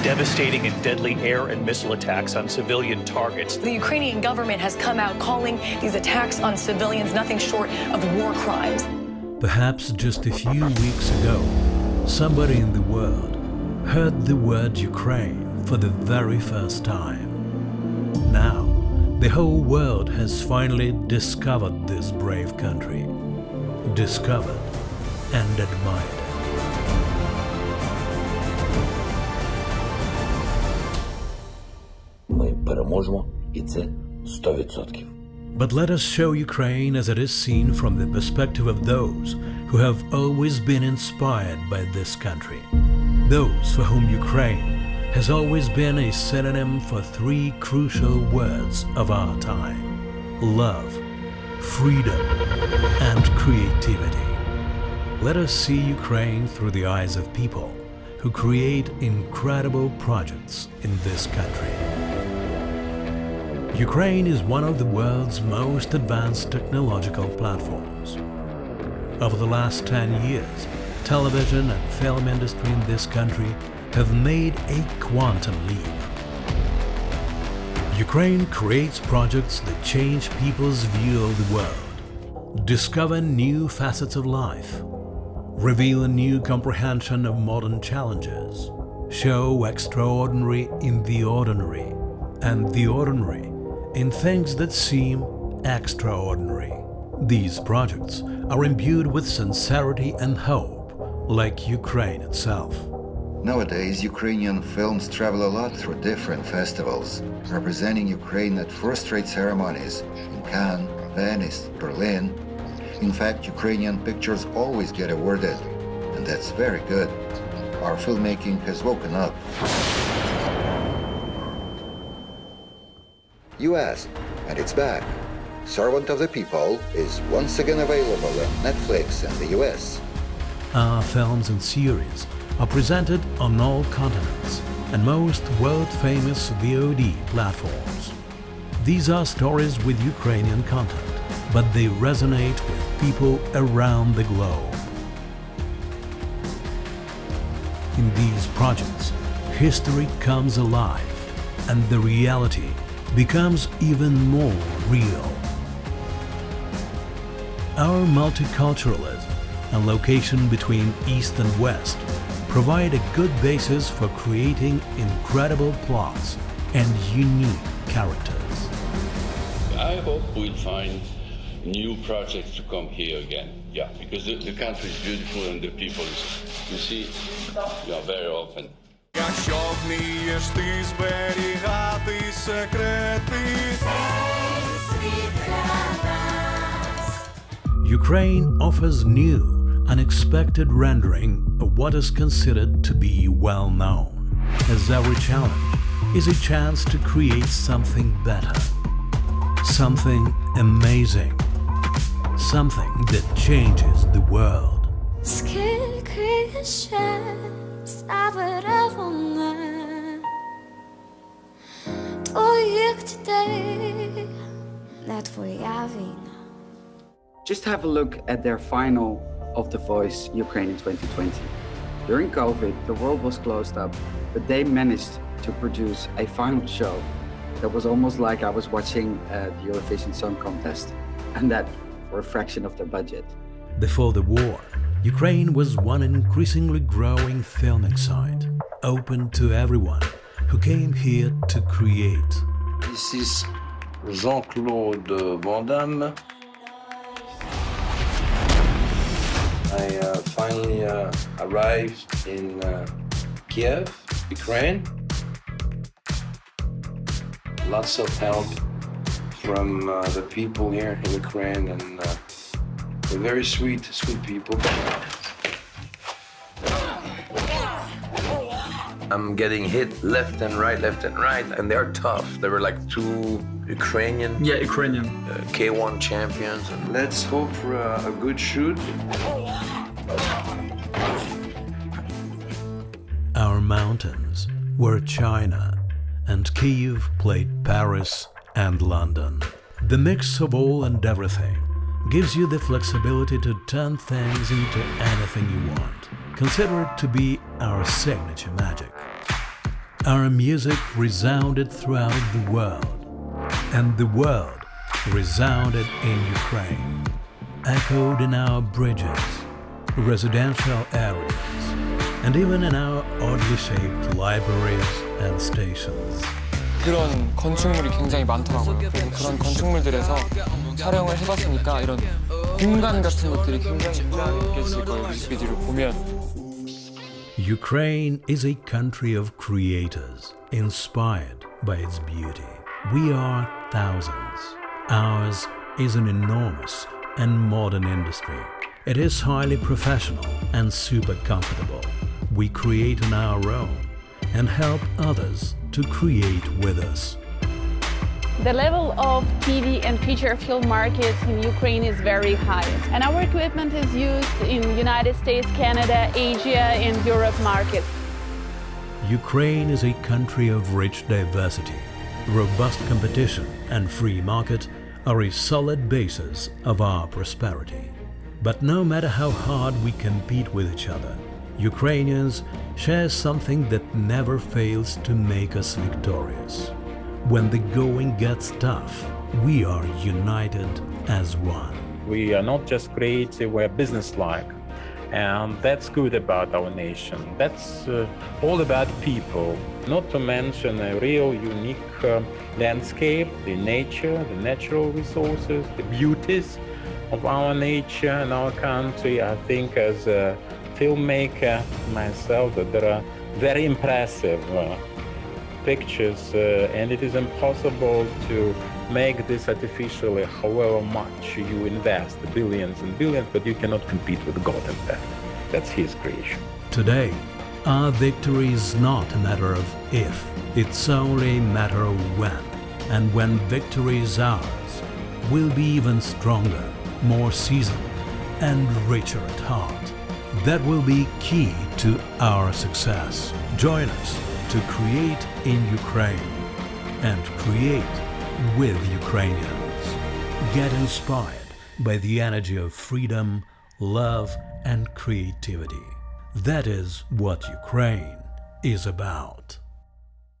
devastating and deadly air and missile attacks on civilian targets. The Ukrainian government has come out calling these attacks on civilians nothing short of war crimes. Perhaps just a few weeks ago, somebody in the world heard the word Ukraine for the very first time. Now, the whole world has finally discovered this brave country, discovered and admired it. Ми переможемо, і це 100%. But let us show Ukraine as it is seen from the perspective of those who have always been inspired by this country. Those for whom Ukraine has always been a synonym for three crucial words of our time: love, freedom, and creativity. Let us see Ukraine through the eyes of people who create incredible projects in this country. Ukraine is one of the world's most advanced technological platforms. Over the last 10 years, television and film industry in this country have made a quantum leap. Ukraine creates projects that change people's view of the world, discover new facets of life, reveal a new comprehension of modern challenges, show extraordinary in the ordinary, and the ordinary in things that seem extraordinary. These projects are imbued with sincerity and hope, like Ukraine itself. Nowadays, Ukrainian films travel a lot through different festivals, representing Ukraine at first-rate ceremonies in Cannes, Venice, Berlin. In fact, Ukrainian pictures always get awarded, and that's very good. Our filmmaking has woken up. US, and it's back. Servant of the People is once again available on Netflix and the US. Our films and series are presented on all continents and most world-famous VOD platforms. These are stories with Ukrainian content, but they resonate with people around the globe. In these projects, history comes alive, and the reality becomes even more real. Our multiculturalism and location between East and West provide a good basis for creating incredible plots and unique characters. I hope we'll find new projects to come here again. Yeah, because the country is beautiful and the people is, you see, you are very open. Якщо вмієш ти зберігати секрети, Ukraine offers new, unexpected rendering of what is considered to be well known, as every challenge is a chance to create something better, something amazing, something that changes the world. Скільки ще забере вона твоїх дітей, не твоя війна. Just have a look at their final of The Voice Ukraine in 2020. During COVID, the world was closed up, but they managed to produce a final show that was almost like I was watching the Eurovision Song Contest, and that for a fraction of their budget. Before the war, Ukraine was one increasingly growing filming site, open to everyone who came here to create. This is Jean-Claude Van Damme. I finally arrived in Kiev, Ukraine. Lots of help from the people here in Ukraine, and they're very sweet people. I'm getting hit left and right, and they're tough. They were like two Ukrainian K1 champions. And let's hope for a good shoot. Our mountains were China, and Kyiv played Paris and London. The mix of all and everything gives you the flexibility to turn things into anything you want. Consider it to be our signature magic. Our music resounded throughout the world, and the world resounded in Ukraine, echoed in our bridges, residential areas, and even in our oddly shaped libraries and stations. 그런 건축물이 굉장히 많더라고요. 그래서 그런 건축물들에서 촬영을 해봤으니까 이런 공간 같은 것들이 굉장히 유명하게 느껴질 거예요. 뮤직비디오를 보면. Ukraine is a country of creators, inspired by its beauty. We are thousands. Ours is an enormous and modern industry. It is highly professional and super comfortable. We create on our own and help others to create with us. The level of TV and feature film markets in Ukraine is very high, and our equipment is used in United States, Canada, Asia, and Europe markets. Ukraine is a country of rich diversity. Robust competition and free market are a solid basis of our prosperity. But no matter how hard we compete with each other, Ukrainians share something that never fails to make us victorious. When the going gets tough, we are united as one. We are not just creative, we're businesslike. And that's good about our nation. That's all about people. Not to mention a real unique landscape, the nature, the natural resources, the beauties of our nature and our country. I think as a filmmaker myself that there are very impressive pictures and it is impossible to make this artificially, however much you invest, billions and billions, but you cannot compete with God in that. That's His creation. Today, our victory is not a matter of if, it's only a matter of when. And when victory is ours, we'll be even stronger, more seasoned, and richer at heart. That will be key to our success. Join us to create in Ukraine and create with Ukrainians. Get inspired by the energy of freedom, love, and creativity. That is what Ukraine is about.